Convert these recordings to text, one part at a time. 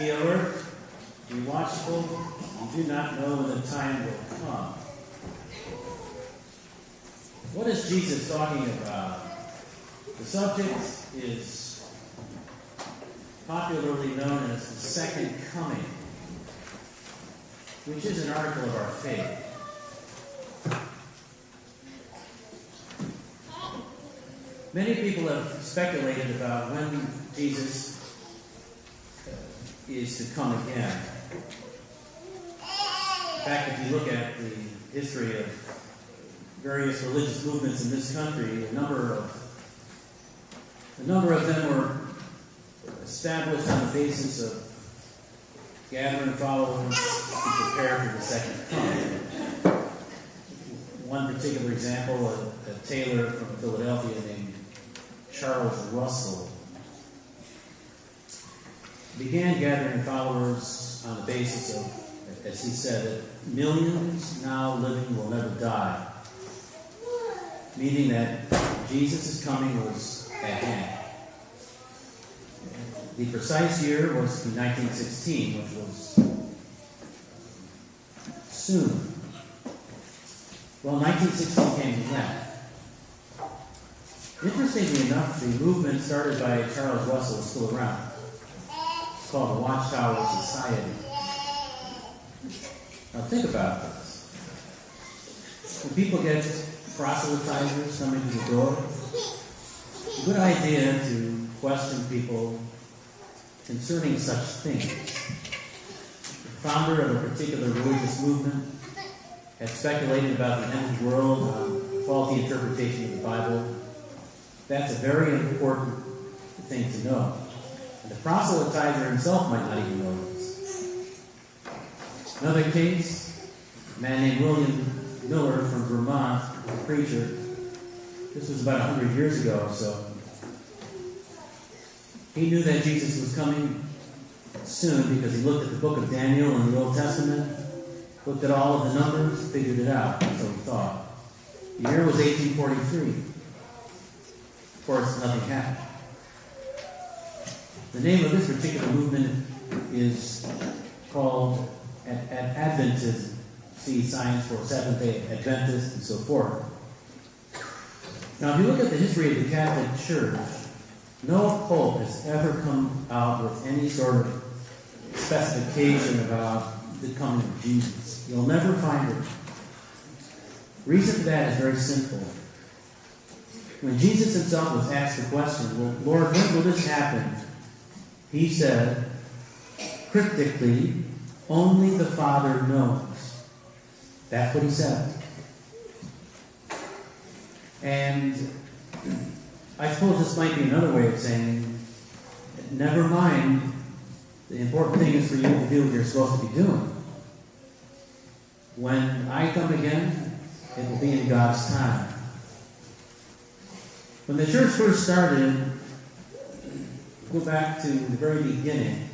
Be alert, be watchful, you do not know when the time will come. What is Jesus talking about? The subject is popularly known as the second coming, which is an article of our faith. Many people have speculated about when Jesus is to come again. In fact, if you look at the history of various religious movements in this country, a number of them were established on the basis of gathering followers to prepare for the second coming. One particular example, a tailor from Philadelphia named Charles Russell began gathering followers on the basis of, as he said, that millions now living will never die, meaning that Jesus' coming was at hand. The precise year was 1916, which was soon. Well, 1916 came again. Interestingly enough, the movement started by Charles Russell is still around. It's called the Watchtower Society. Now think about this. When people get proselytizers coming to the door, it's a good idea to question people concerning such things. The founder of a particular religious movement had speculated about the end of the world on faulty interpretation of the Bible. That's a very important thing to know. And the proselytizer himself might not even know this. Another case, a man named William Miller from Vermont, a preacher. This was about 100 years ago, so he knew that Jesus was coming soon because he looked at the book of Daniel in the Old Testament, looked at all of the numbers, figured it out, so he thought. The year was 1843. Of course, nothing happened. The name of this particular movement is called Adventism. See signs for Seventh-day Adventists and so forth. Now, if you look at the history of the Catholic Church, no pope has ever come out with any sort of specification about the coming of Jesus. You'll never find it. Reason for that is very simple. When Jesus himself was asked the question, well, Lord, when will this happen? He said, cryptically, only the Father knows. That's what he said. And I suppose this might be another way of saying, never mind, the important thing is for you to do what you're supposed to be doing. When I come again, it will be in God's time. When the church first started, go back to the very beginning,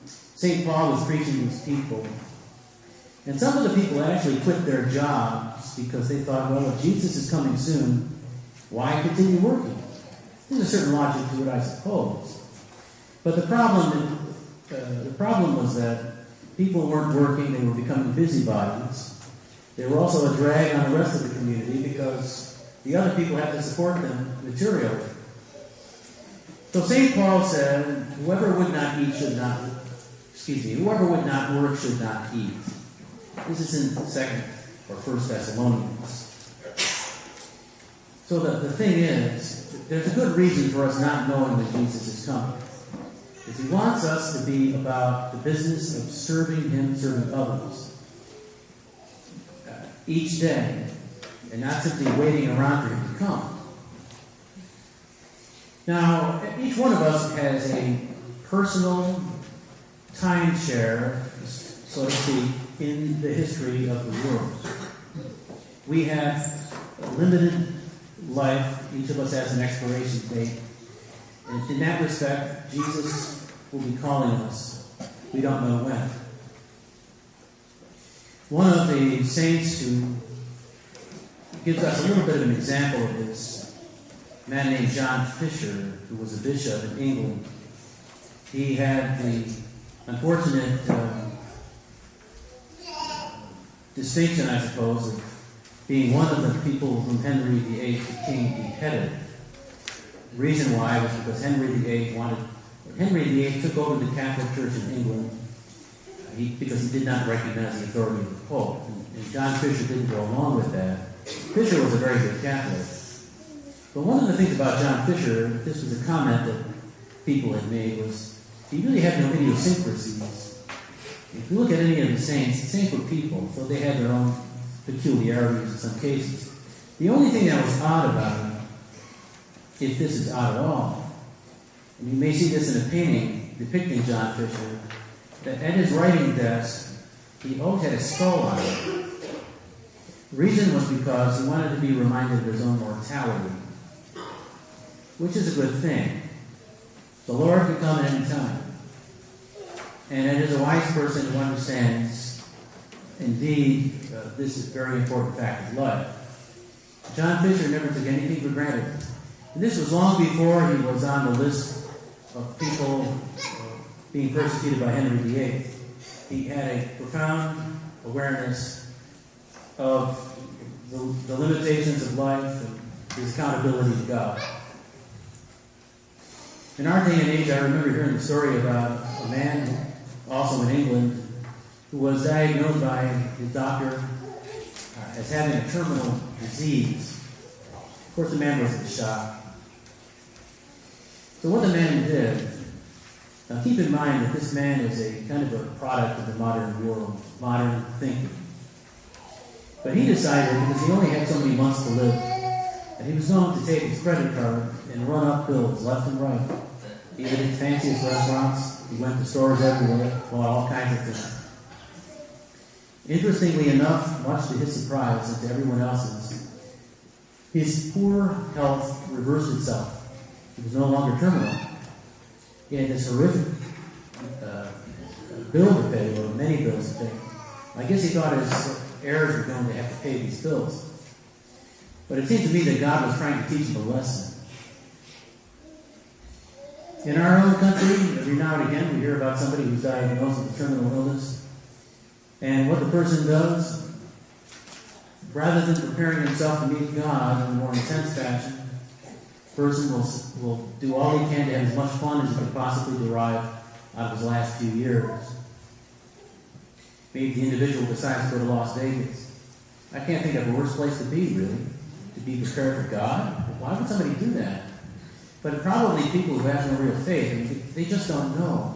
St. Paul was preaching to his people. And some of the people actually quit their jobs because they thought, well, if Jesus is coming soon, why continue working? There's a certain logic to it, I suppose. But the problem was that people weren't working, they were becoming busybodies. They were also a drag on the rest of the community because the other people had to support them materially. So St. Paul said, whoever would not work should not eat. This is in 2nd or 1st Thessalonians. So the thing is, there's a good reason for us not knowing that Jesus is coming. Because he wants us to be about the business of serving him, serving others. Each day, and not simply waiting around for him to come. Now, each one of us has a personal timeshare, so to speak, in the history of the world. We have a limited life. Each of us has an expiration date. And in that respect, Jesus will be calling us. We don't know when. One of the saints who gives us a little bit of an example of this, a man named John Fisher, who was a bishop in England. He had the unfortunate distinction, I suppose, of being one of the people whom Henry VIII, the king, beheaded. The reason why was because Henry VIII took over the Catholic Church in England because he did not recognize the authority of the Pope. And John Fisher didn't go along with that. Fisher was a very good Catholic. But one of the things about John Fisher, this was a comment that people had made, was he really had no idiosyncrasies. If you look at any of the saints were people, so they had their own peculiarities in some cases. The only thing that was odd about him, if this is odd at all, and you may see this in a painting depicting John Fisher, that at his writing desk, he always had a skull on it. The reason was because he wanted to be reminded of his own mortality, which is a good thing. The Lord can come at any time. And it is a wise person who understands, indeed, this is a very important fact of life. John Fisher never took anything for granted. And this was long before he was on the list of people being persecuted by Henry VIII. He had a profound awareness of the limitations of life and his accountability to God. In our day and age, I remember hearing the story about a man, also in England, who was diagnosed by his doctor as having a terminal disease. Of course, the man was in shock. So what the man did, now keep in mind that this man is a kind of a product of the modern world, modern thinking. But he decided, because he only had so many months to live, that he was going to take his credit card and run up bills left and right. He went to fanciest restaurants, he went to stores everywhere, bought all kinds of things. Interestingly enough, much to his surprise and to everyone else's, his poor health reversed itself. He was no longer terminal. He had this horrific bill to pay, or many bills to pay. I guess he thought his heirs were going to have to pay these bills. But it seemed to me that God was trying to teach him a lesson. In our own country, every now and again, we hear about somebody who's diagnosed with a terminal illness. And what the person does, rather than preparing himself to meet God in a more intense fashion, the person will do all he can to have as much fun as he could possibly derive out of his last few years. Maybe the individual decides to go to Las Vegas. I can't think of a worse place to be, really, to be prepared for God. Why would somebody do that? But probably people who have no real faith, I mean, they just don't know.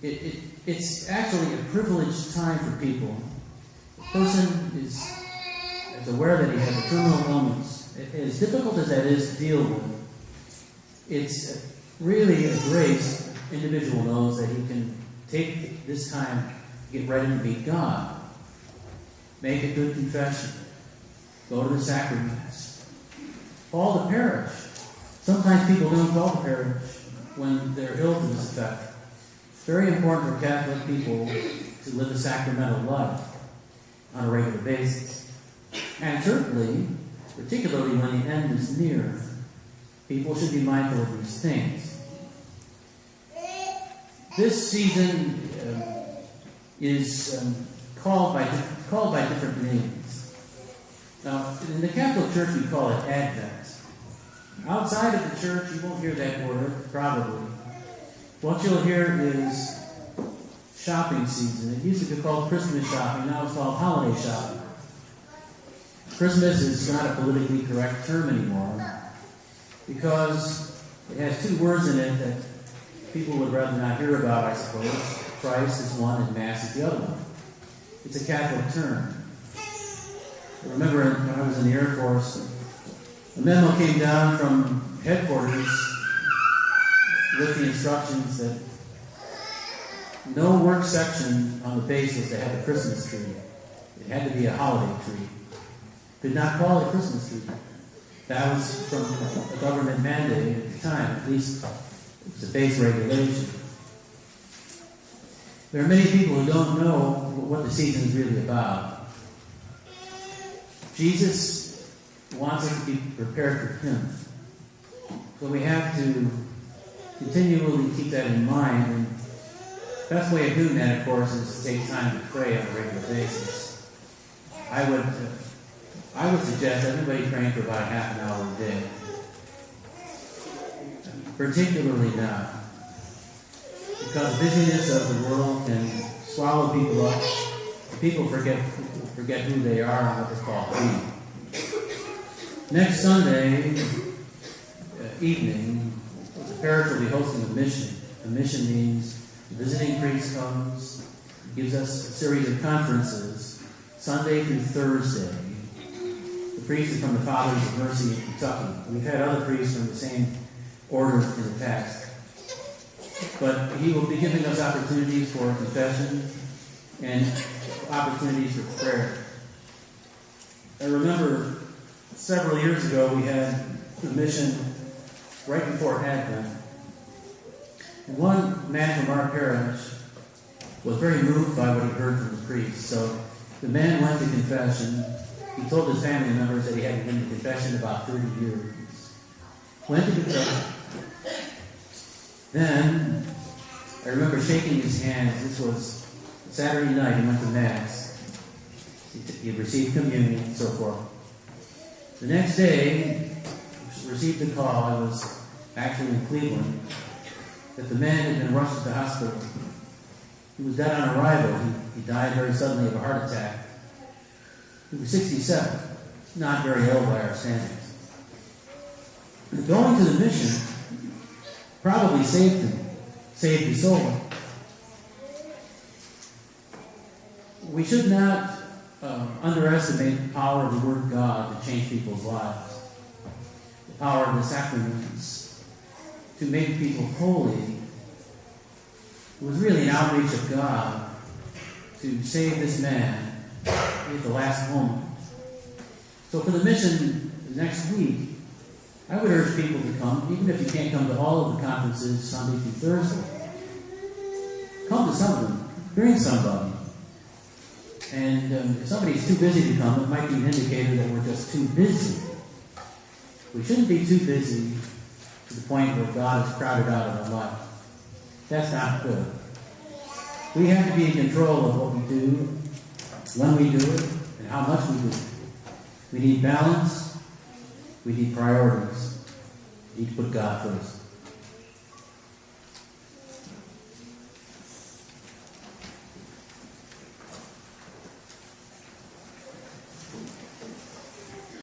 It's actually a privileged time for people. The person is aware that he has a terminal illness. As difficult as that is to deal with, it's really a grace. The individual knows that he can take this time to get ready to meet God. Make a good confession. Go to the sacraments. Call the parish. Sometimes people don't call the parish when they're ill to this effect. It's very important for Catholic people to live a sacramental life on a regular basis. And certainly, particularly when the end is near, people should be mindful of these things. This season is called by different names. Now, in the Catholic Church, we call it Advent. Outside of the church, you won't hear that word, probably. What you'll hear is shopping season. It used to be called Christmas shopping, now it's called holiday shopping. Christmas is not a politically correct term anymore because it has two words in it that people would rather not hear about, I suppose. Christ is one and Mass is the other one. It's a Catholic term. I remember when I was in the Air Force, a memo came down from headquarters with the instructions that no work section on the base was to have a Christmas tree. It had to be a holiday tree. Did not call it a Christmas tree. That was from a government mandate at the time. At least it was a base regulation. There are many people who don't know what the season is really about. Jesus wants us to be prepared for Him. So we have to continually keep that in mind. And Best way of doing that, of course, is to take time to pray on a regular basis. I would suggest everybody praying for about half an hour a day. Particularly now, because the busyness of the world can swallow people up. People forget who they are and what they're called to be. Next Sunday evening, the parish will be hosting a mission. A mission means the visiting priest comes, gives us a series of conferences, Sunday through Thursday. The priest is from the Fathers of Mercy in Kentucky. We've had other priests from the same order in the past. But he will be giving us opportunities for confession and opportunities for prayer. I remember several years ago we had a mission right before Advent. And one man from our parish was very moved by what he heard from the priest. So the man went to confession. He told his family members that he hadn't been to confession in about 30 years. Went to confession. Then, I remember shaking his hands. This was Saturday night. He went to Mass. He received communion and so forth. The next day, received a call. I was actually in Cleveland. That the man had been rushed to the hospital. He was dead on arrival. He died very suddenly of a heart attack. He was 67. Not very ill by our standards. Going to the mission probably saved him, saved his soul. We should not underestimate the power of the Word of God to change people's lives. The power of the sacraments to make people holy. It was really an outreach of God to save this man at the last moment. So for the mission next week, I would urge people to come, even if you can't come to all of the conferences Sunday through Thursday. Come to some of them. Bring somebody. And if somebody's too busy to come, it might be an indicator that we're just too busy. We shouldn't be too busy to the point where God is crowded out of our life. That's not good. We have to be in control of what we do, when we do it, and how much we do it. We need balance. We need priorities. We need to put God first.